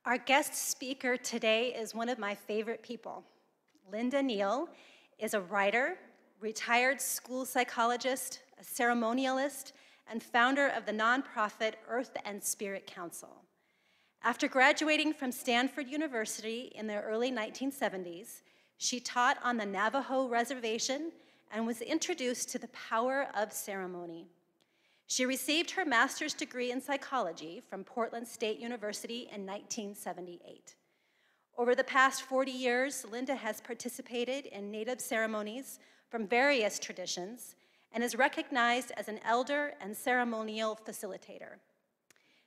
Our guest speaker today is one of my favorite people. Linda Neale is a writer, retired school psychologist, a ceremonialist, and founder of the nonprofit Earth and Spirit Council. After graduating from Stanford University in the early 1970s, she taught on the Navajo Reservation and was introduced to the power of ceremony. She received her master's degree in psychology from Portland State University in 1978. Over the past 40 years, Linda has participated in Native ceremonies from various traditions and is recognized as an elder and ceremonial facilitator.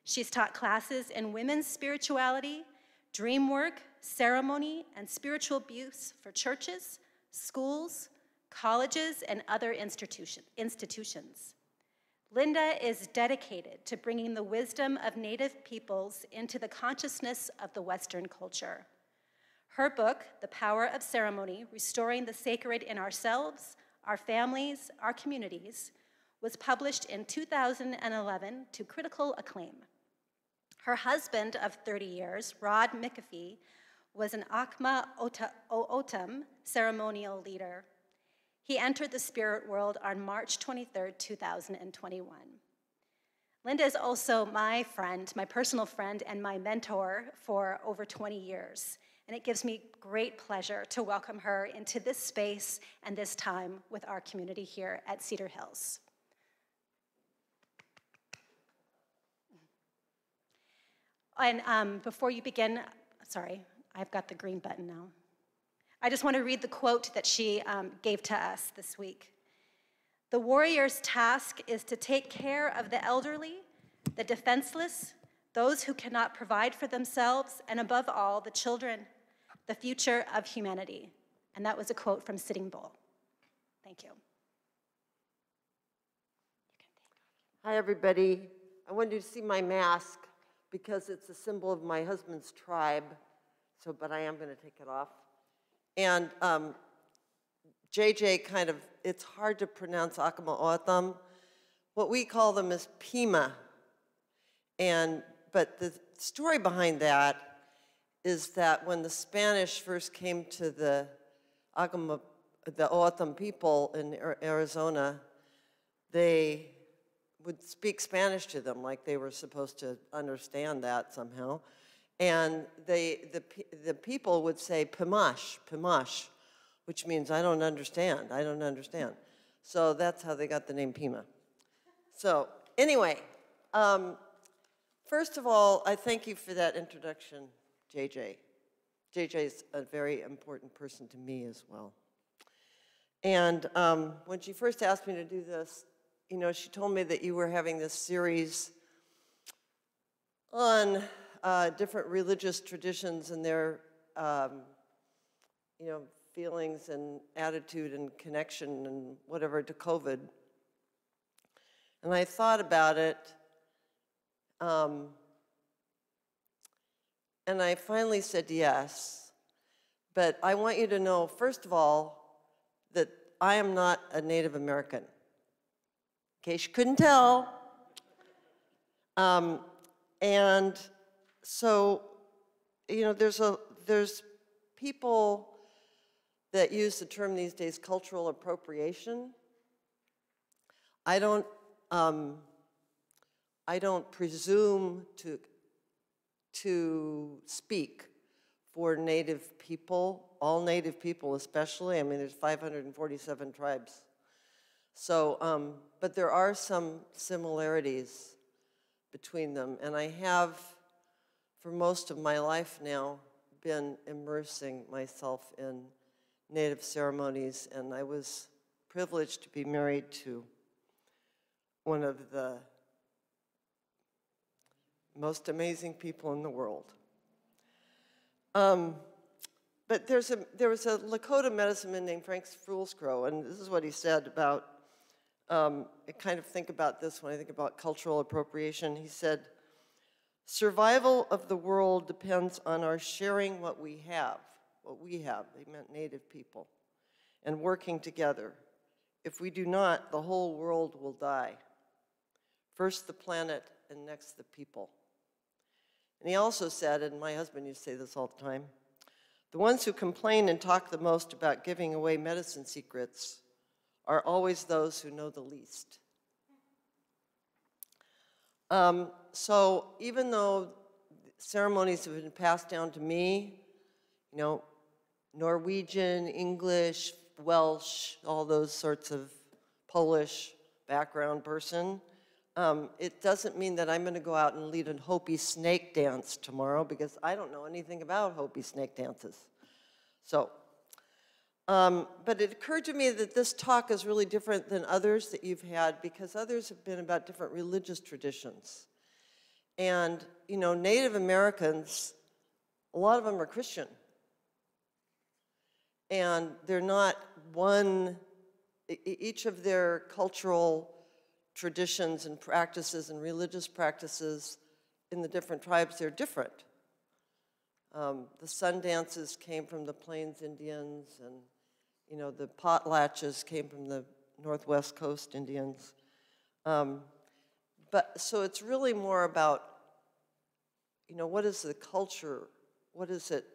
She's taught classes in women's spirituality, dream work, ceremony, and spiritual abuse for churches, schools, colleges, and other institutions. Linda is dedicated to bringing the wisdom of Native peoples into the consciousness of the Western culture. Her book, The Power of Ceremony, Restoring the Sacred in Ourselves, Our Families, Our Communities, was published in 2011 to critical acclaim. Her husband of 30 years, Rod McAfee, was an Akma O'odham ceremonial leader. He entered the spirit world on March 23, 2021. Linda is also my friend, my personal friend, and my mentor for over 20 years. And it gives me great pleasure to welcome her into this space and this time with our community here at Cedar Hills. And before you begin, sorry, I've got the green button now. I just want to read the quote that she gave to us this week. The warrior's task is to take care of the elderly, the defenseless, those who cannot provide for themselves, and above all, the children, the future of humanity. And that was a quote from Sitting Bull. Thank you. Hi, everybody. I wanted you to see my mask because it's a symbol of my husband's tribe, but I am going to take it off. And JJ kind of, it's hard to pronounce Akama O'odham. What we call them is Pima. But the story behind that is that when the Spanish first came to the O'odham people in Arizona, they would speak Spanish to them like they were supposed to understand that somehow. And the people would say, Pimash, Pimash, which means I don't understand, I don't understand. So that's how they got the name Pima. So anyway, first of all, I thank you for that introduction, JJ. JJ's a very important person to me as well. And when she first asked me to do this, you know, she told me that you were having this series on different religious traditions and their, you know, feelings and attitude and connection and whatever to COVID. And I thought about it, and I finally said yes. But I want you to know, first of all, that I am not a Native American. In case you couldn't tell. And so, you know, there's people that use the term these days, cultural appropriation. I don't presume to speak for Native people, all Native people especially. I mean, there's 547 tribes. So, but there are some similarities between them. And I have, for most of my life now, been immersing myself in Native ceremonies, and I was privileged to be married to one of the most amazing people in the world. But there was a Lakota medicine man named Frank Foolscrow, and this is what he said about, I kind of think about this when I think about cultural appropriation. He said, survival of the world depends on our sharing what we have. What we have, they meant Native people, and working together. If we do not, the whole world will die. First the planet, and next the people. And he also said, and my husband used to say this all the time, the ones who complain and talk the most about giving away medicine secrets are always those who know the least. So even though ceremonies have been passed down to me, you know, Norwegian, English, Welsh, all those sorts of Polish background person, it doesn't mean that I'm going to go out and lead a Hopi snake dance tomorrow, because I don't know anything about Hopi snake dances. So, but it occurred to me that this talk is really different than others that you've had, because others have been about different religious traditions. And, you know, Native Americans, a lot of them are Christian. And they're not one, each of their cultural traditions and practices and religious practices in the different tribes, they're different. The sun dances came from the Plains Indians, and you know, the potlatches came from the Northwest Coast Indians. But so it's really more about, you know, what is the culture? What is it?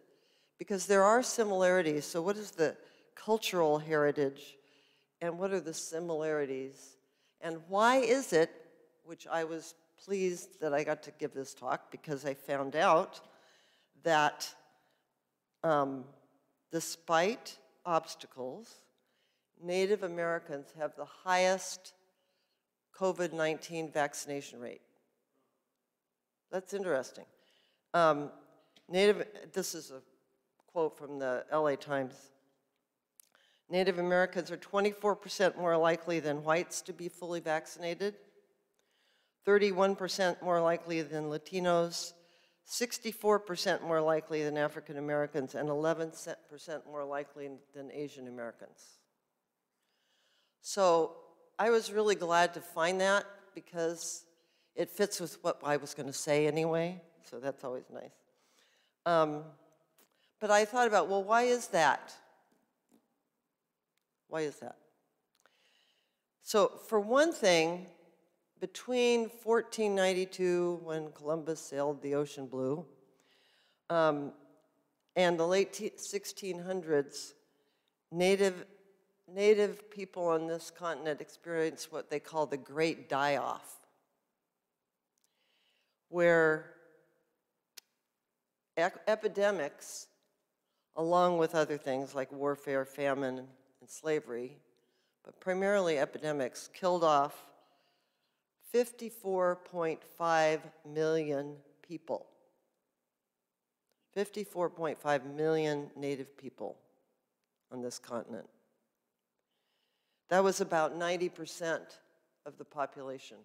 Because there are similarities. So what is the cultural heritage, and what are the similarities? And why is it, which I was pleased that I got to give this talk, because I found out that despite obstacles, Native Americans have the highest COVID-19 vaccination rate. That's interesting. This is a quote from the LA Times. Native Americans are 24% more likely than whites to be fully vaccinated, 31% more likely than Latinos, 64% more likely than African Americans, and 11% more likely than Asian Americans. So I was really glad to find that, because it fits with what I was going to say anyway, so that's always nice. But I thought about, well, why is that? Why is that? So for one thing, between 1492, when Columbus sailed the ocean blue, and the late 1600s, Native people on this continent experienced what they call the Great Die-Off, where epidemics, along with other things like warfare, famine, and slavery, but primarily epidemics, killed off 54.5 million people. 54.5 million Native people on this continent. That was about 90% of the population.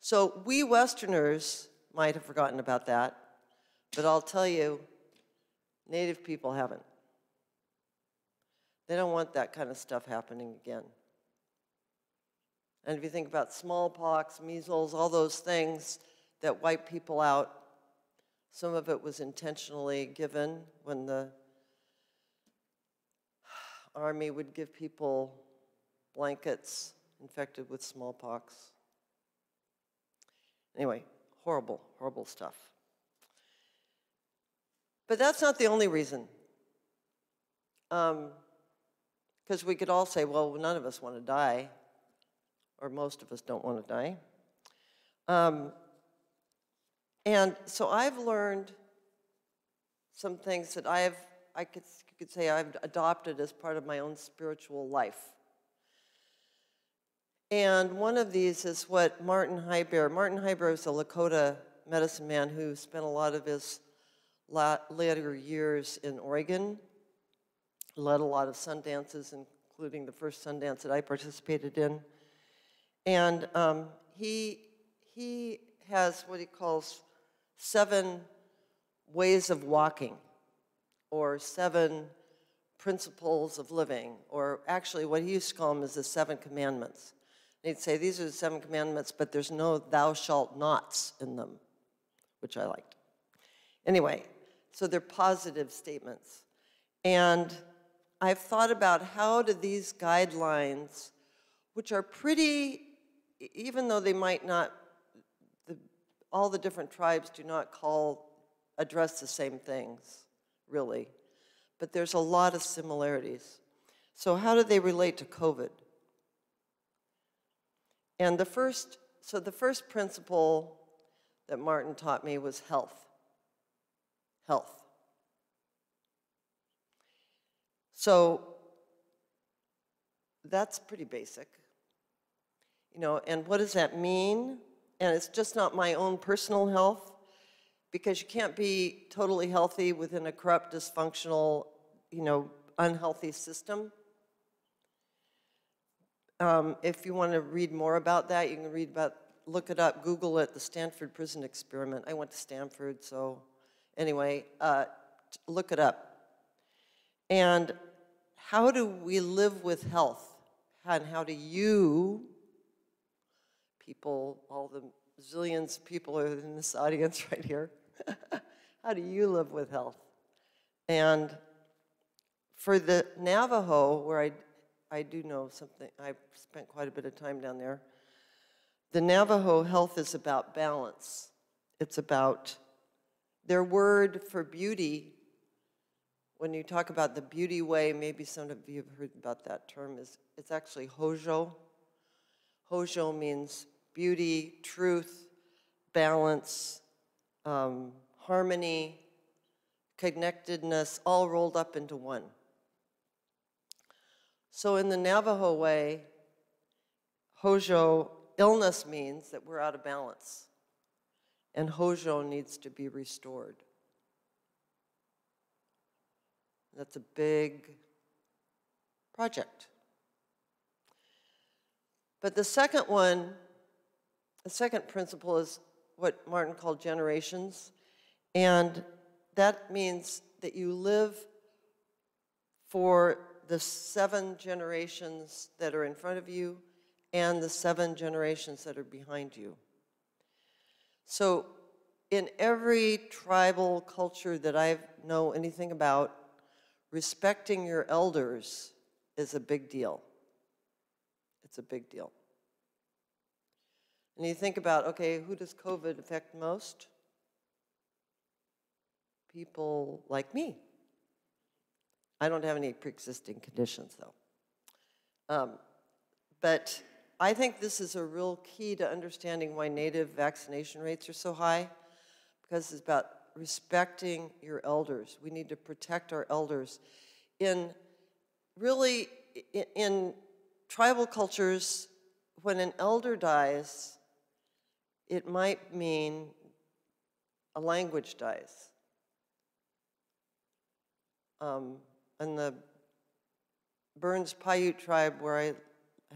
So we Westerners might have forgotten about that, but I'll tell you, Native people haven't. They don't want that kind of stuff happening again. And if you think about smallpox, measles, all those things that wipe people out, some of it was intentionally given when the Army would give people blankets infected with smallpox. Anyway, horrible, horrible stuff. But that's not the only reason. Because we could all say, well, none of us want to die, or most of us don't want to die. And so I've learned some things that you could say I've adopted as part of my own spiritual life. And one of these is what Martin Heiber is a Lakota medicine man who spent a lot of his later years in Oregon, led a lot of sun dances, including the first sun dance that I participated in. And he has what he calls 7 ways of walking, or 7 principles of living, or actually what he used to call them is the 7 commandments. And he'd say, these are the 7 commandments, but there's no thou shalt nots in them, which I liked. Anyway, so they're positive statements. And I've thought about how do these guidelines, which are pretty, even though they might not, all the different tribes do not address the same things, really. But there's a lot of similarities. So how do they relate to COVID? And the first principle that Martin taught me was health. Health. So that's pretty basic. You know, and what does that mean? And it's just not my own personal health, because you can't be totally healthy within a corrupt, dysfunctional, you know, unhealthy system. If you want to read more about that, you can look it up, Google it, the Stanford Prison Experiment. I went to Stanford, so anyway, look it up. And how do we live with health? And how do you, people, all the zillions of people are in this audience right here, how do you live with health? And for the Navajo, where I do know something, I've spent quite a bit of time down there, the Navajo health is about balance. It's about their word for beauty. When you talk about the beauty way, maybe some of you have heard about that term, it's actually Hojo. Hojo means beauty, truth, balance, harmony, connectedness, all rolled up into one. So in the Navajo way, Hojo, illness means that we're out of balance, and Hojo needs to be restored. That's a big project. But the second principle is what Martin called generations, and that means that you live for the 7 generations that are in front of you and the 7 generations that are behind you. So in every tribal culture that I know anything about, respecting your elders is a big deal. It's a big deal. And you think about, okay, who does COVID affect most? People like me. I don't have any pre-existing conditions, though. But I think this is a real key to understanding why Native vaccination rates are so high, because it's about respecting your elders. We need to protect our elders. In tribal cultures, when an elder dies, it might mean a language dies. In the Burns Paiute tribe, where I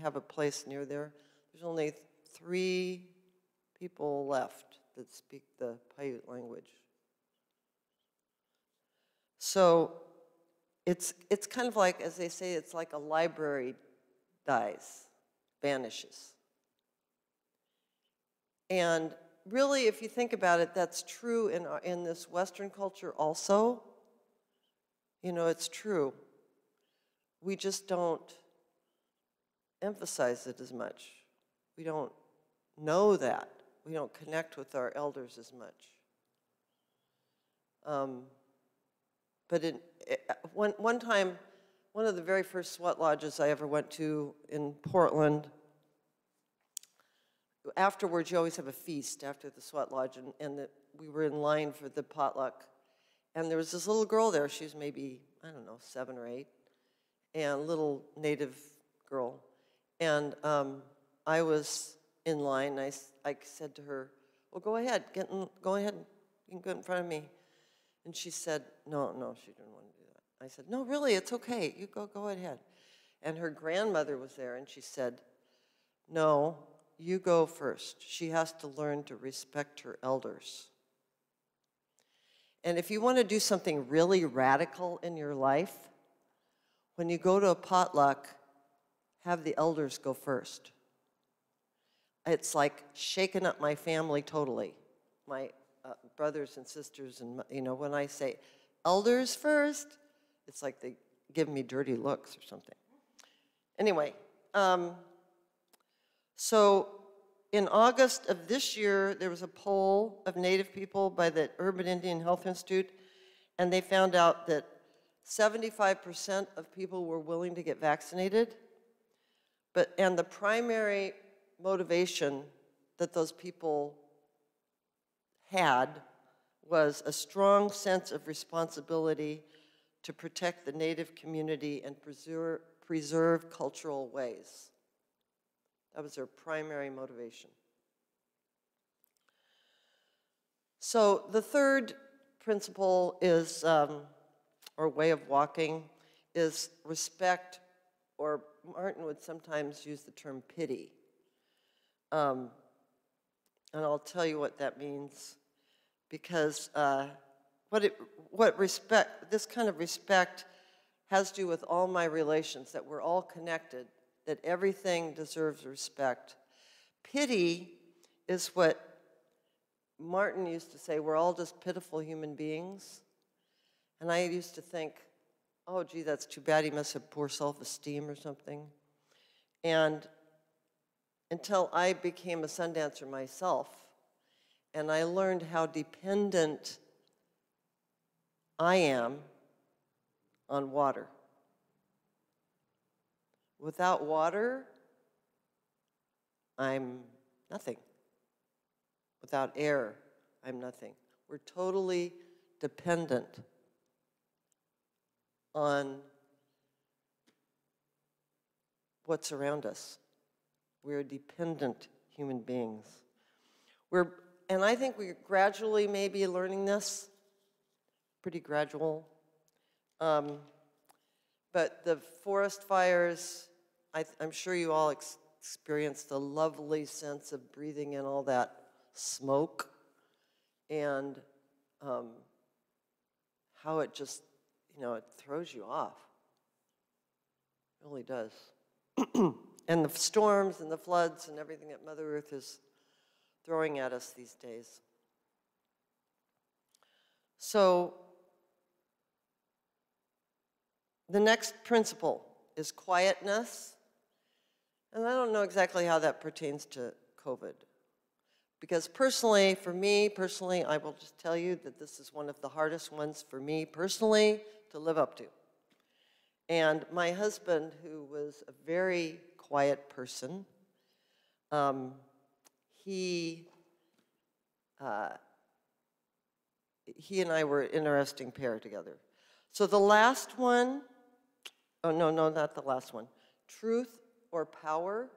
have a place near there, there's only 3 people left that speak the Paiute language. So it's kind of like, as they say, it's like a library dies, vanishes. And really, if you think about it, that's true in this Western culture also. You know, it's true. We just don't emphasize it as much. We don't know that. We don't connect with our elders as much. But one time, one of the very first sweat lodges I ever went to in Portland, afterwards you always have a feast after the sweat lodge, and we were in line for the potluck. And there was this little girl there, she was maybe, I don't know, 7 or 8, and a little Native girl. And I was in line, and I said to her, well, go ahead, go ahead, you can go in front of me. And she said, no, she didn't want to do that. I said, no, really, it's okay, you go ahead. And her grandmother was there, and she said, no, you go first. She has to learn to respect her elders. And if you want to do something really radical in your life, when you go to a potluck, have the elders go first. It's like shaking up my family totally. My brothers and sisters, and you know, when I say elders first, it's like they give me dirty looks or something. Anyway, so in August of this year, there was a poll of Native people by the Urban Indian Health Institute, and they found out that 75% of people were willing to get vaccinated, and the primary motivation that those people had was a strong sense of responsibility to protect the Native community and preserve cultural ways. That was their primary motivation. So the third principle is, or way of walking, is respect, or Martin would sometimes use the term pity. And I'll tell you what that means, because this kind of respect has to do with all my relations, that we're all connected, that everything deserves respect. Pity is what Martin used to say, we're all just pitiful human beings. And I used to think, oh, gee, that's too bad, he must have poor self-esteem or something. And until I became a sun dancer myself, and I learned how dependent I am on water. Without water, I'm nothing. Without air, I'm nothing. We're totally dependent on what's around us. We're dependent human beings. And I think we're gradually maybe learning this, pretty gradual. But the forest fires, I'm sure you all experienced the lovely sense of breathing in all that smoke and how it just, it throws you off. It really does. And the storms and the floods and everything that Mother Earth is throwing at us these days. So the next principle is quietness. And I don't know exactly how that pertains to COVID. Because personally, for me personally, I will just tell you that this is one of the hardest ones for me personally to live up to. And my husband, who was a very quiet person, he and I were an interesting pair together. So the last one, oh no, not the last one. Truth or power,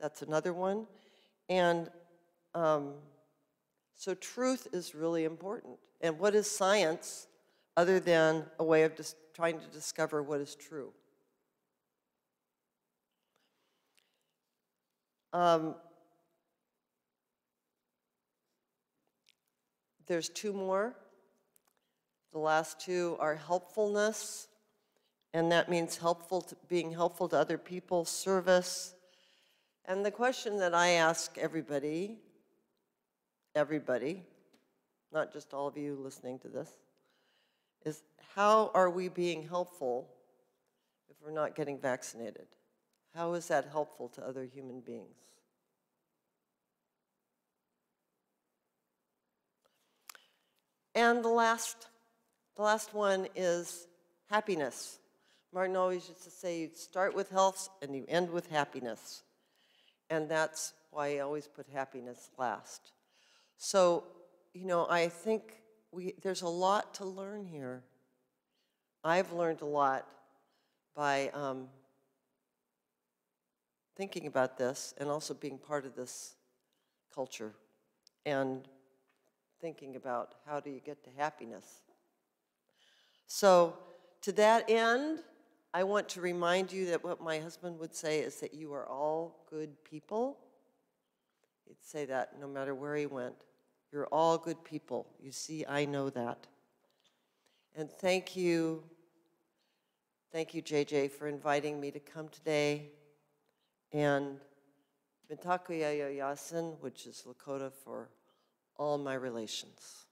that's another one. And so truth is really important. And what is science other than a way of just trying to discover what is true? There's two more. The last two are helpfulness, and that means being helpful to other people, service. And the question that I ask everybody, not just all of you listening to this, is how are we being helpful if we're not getting vaccinated? How is that helpful to other human beings? And the last one is happiness. Martin always used to say you start with health and you end with happiness. And that's why I always put happiness last. So, I think there's a lot to learn here. I've learned a lot by thinking about this and also being part of this culture and thinking about how do you get to happiness. So to that end, I want to remind you that what my husband would say is that you are all good people. He'd say that no matter where he went. You're all good people. You see, I know that. And thank you, JJ, for inviting me to come today. And Mitakuya Yasin, which is Lakota for all my relations.